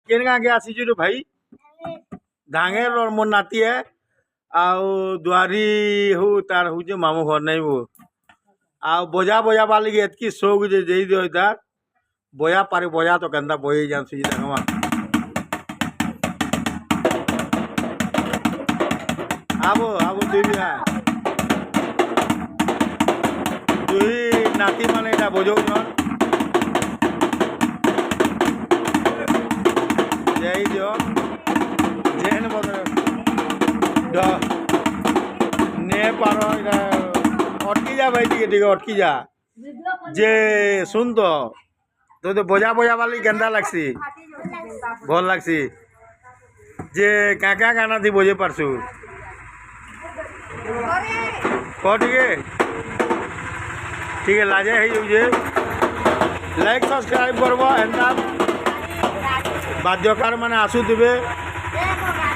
केन गाँ के आसी रे भाई धांगेर और मोर नाती है आउ दुआरी हूँ तार हूँ जे मामू घर नहीं वो आ बजा बजा वाली के एतकी शौक जे दे दियो तार बया पारे बजा तो गंदा बये जान सी देखवा आबो आबो दुई नाती माने এটা বজৌ জন जय जो जेन बदल द ने पारो अटकी जा भाई टिके अटकी जा जे सुन तो बजा बजा वाली गंदा लगसी भल लगसी जे क्या क्या गाना थी बजे पारसु ठीक है लाजे है जे लाइक सब्सक्राइब करबो एंता बाध्यकार माने आसुथिबे